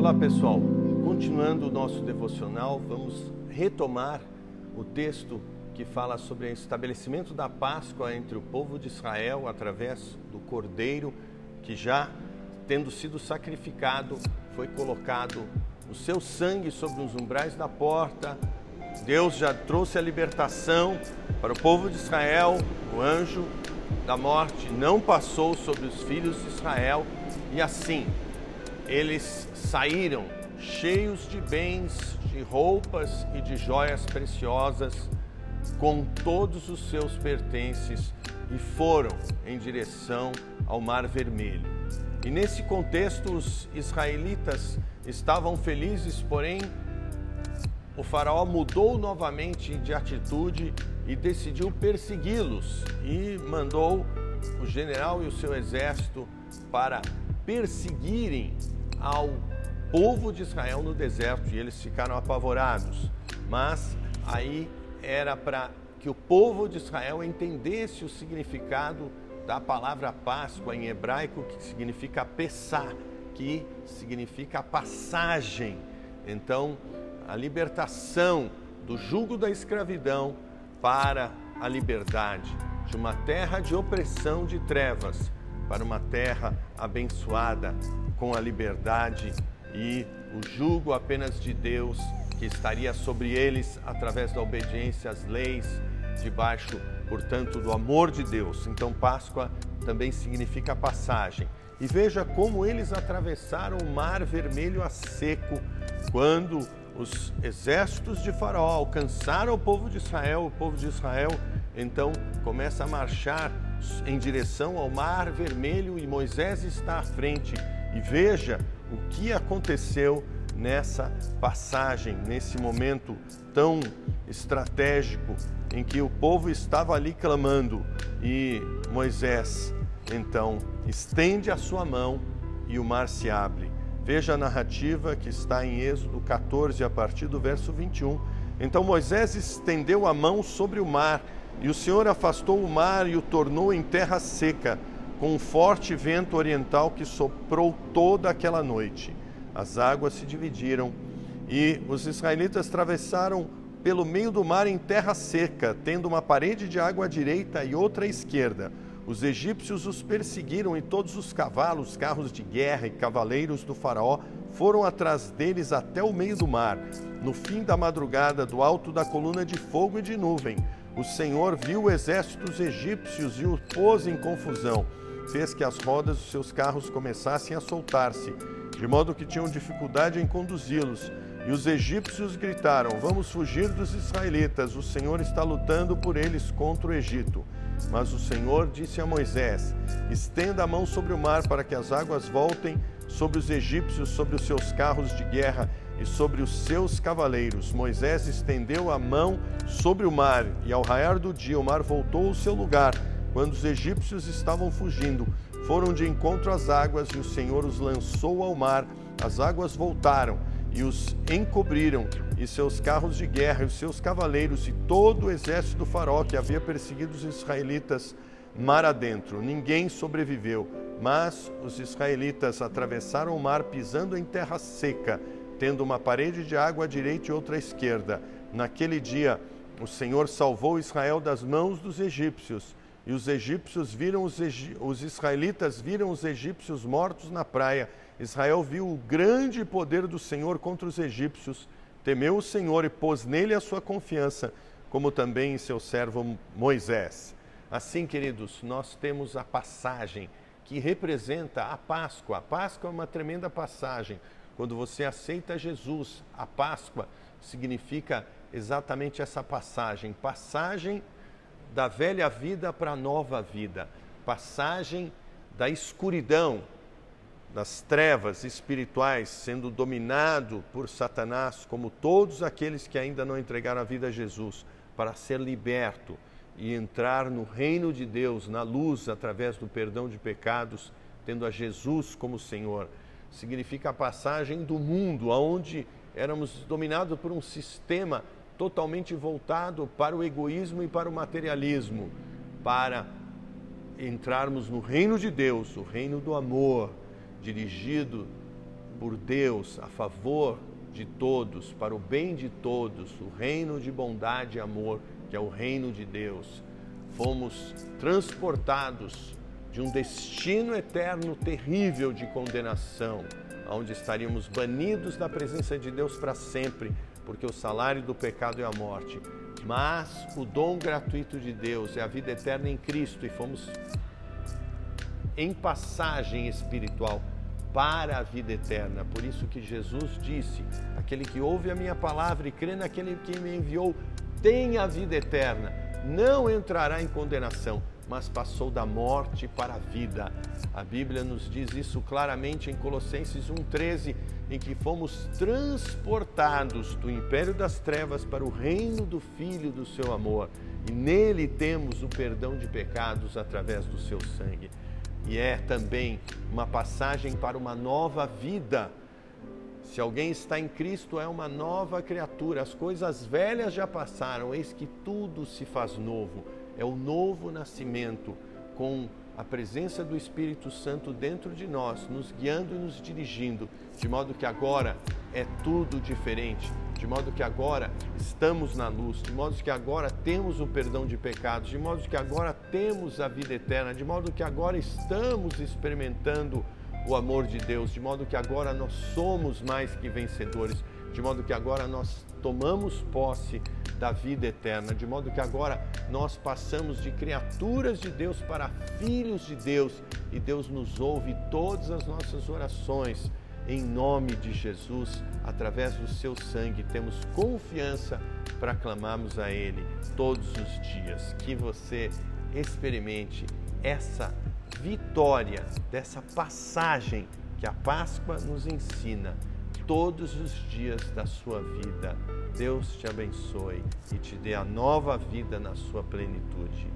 Olá pessoal, continuando o nosso devocional, vamos retomar o texto que fala sobre o estabelecimento da Páscoa entre o povo de Israel através do Cordeiro, que já tendo sido sacrificado, foi colocado o seu sangue sobre os umbrais da porta. Deus já trouxe a libertação para o povo de Israel, o anjo da morte não passou sobre os filhos de Israel e assim eles saíram cheios de bens, de roupas e de joias preciosas, com todos os seus pertences, e foram em direção ao Mar Vermelho. E nesse contexto os israelitas estavam felizes, porém o faraó mudou novamente de atitude e decidiu persegui-los e mandou o general e o seu exército para perseguirem ao povo de Israel no deserto, e eles ficaram apavorados. Mas aí era para que o povo de Israel entendesse o significado da palavra Páscoa em hebraico, que significa Pessá, que significa passagem. Então, a libertação do jugo da escravidão para a liberdade, de uma terra de opressão, de trevas, para uma terra abençoada com a liberdade e o jugo apenas de Deus, que estaria sobre eles através da obediência às leis, debaixo, portanto, do amor de Deus. Então, Páscoa também significa passagem. E veja como eles atravessaram o Mar Vermelho a seco, quando os exércitos de Faraó alcançaram o povo de Israel então começa a marchar em direção ao Mar Vermelho e Moisés está à frente. E veja o que aconteceu nessa passagem, nesse momento tão estratégico em que o povo estava ali clamando e Moisés então estende a sua mão e o mar se abre. Veja a narrativa que está em Êxodo 14, a partir do verso 21. Então Moisés estendeu a mão sobre o mar, e o Senhor afastou o mar e o tornou em terra seca, com um forte vento oriental que soprou toda aquela noite. As águas se dividiram, e os israelitas atravessaram pelo meio do mar em terra seca, tendo uma parede de água à direita e outra à esquerda. Os egípcios os perseguiram, e todos os cavalos, carros de guerra e cavaleiros do faraó foram atrás deles até o meio do mar. No fim da madrugada, do alto da coluna de fogo e de nuvem, o Senhor viu o exército dos egípcios e o pôs em confusão. Fez que as rodas dos seus carros começassem a soltar-se, de modo que tinham dificuldade em conduzi-los. E os egípcios gritaram: "Vamos fugir dos israelitas, o Senhor está lutando por eles contra o Egito." Mas o Senhor disse a Moisés: "Estenda a mão sobre o mar para que as águas voltem sobre os egípcios, sobre os seus carros de guerra e sobre os seus cavaleiros." Moisés estendeu a mão sobre o mar, e ao raiar do dia o mar voltou ao seu lugar. Quando os egípcios estavam fugindo, foram de encontro às águas, e o Senhor os lançou ao mar. As águas voltaram e os encobriram, e seus carros de guerra e os seus cavaleiros e todo o exército do faraó que havia perseguido os israelitas mar adentro. Ninguém sobreviveu, mas os israelitas atravessaram o mar pisando em terra seca, tendo uma parede de água à direita e outra à esquerda. Naquele dia, o Senhor salvou Israel das mãos dos egípcios, e os egípcios os israelitas viram os egípcios mortos na praia. Israel viu o grande poder do Senhor contra os egípcios, temeu o Senhor e pôs nele a sua confiança, como também em seu servo Moisés. Assim, queridos, nós temos a passagem que representa a Páscoa. A Páscoa é uma tremenda passagem. Quando você aceita Jesus, a Páscoa significa exatamente essa passagem. Passagem da velha vida para a nova vida. Passagem da escuridão, das trevas espirituais, sendo dominado por Satanás, como todos aqueles que ainda não entregaram a vida a Jesus, para ser liberto e entrar no reino de Deus, na luz, através do perdão de pecados, tendo a Jesus como Senhor. Significa a passagem do mundo, onde éramos dominados por um sistema totalmente voltado para o egoísmo e para o materialismo, para entrarmos no reino de Deus, o reino do amor, dirigido por Deus, a favor de todos, para o bem de todos, o reino de bondade e amor, que é o reino de Deus. Fomos transportados de um destino eterno terrível de condenação, onde estaríamos banidos da presença de Deus para sempre, porque o salário do pecado é a morte. Mas o dom gratuito de Deus é a vida eterna em Cristo, e fomos em passagem espiritual para a vida eterna. Por isso que Jesus disse: aquele que ouve a minha palavra e crê naquele que me enviou tem a vida eterna, não entrará em condenação, mas passou da morte para a vida. A Bíblia nos diz isso claramente em Colossenses 1,13, em que fomos transportados do império das trevas para o reino do Filho do seu amor, e nele temos o perdão de pecados através do seu sangue. E é também uma passagem para uma nova vida. Se alguém está em Cristo, é uma nova criatura. As coisas velhas já passaram, eis que tudo se faz novo. É o novo nascimento, com a presença do Espírito Santo dentro de nós, nos guiando e nos dirigindo, de modo que agora é tudo diferente, de modo que agora estamos na luz, de modo que agora temos o perdão de pecados, de modo que agora temos a vida eterna, de modo que agora estamos experimentando o amor de Deus, de modo que agora nós somos mais que vencedores, de modo que agora nós tomamos posse da vida eterna, de modo que agora nós passamos de criaturas de Deus para filhos de Deus, e Deus nos ouve todas as nossas orações. Em nome de Jesus, através do seu sangue, temos confiança para clamarmos a Ele todos os dias. Que você experimente essa vitória dessa passagem que a Páscoa nos ensina todos os dias da sua vida. Deus te abençoe e te dê a nova vida na sua plenitude.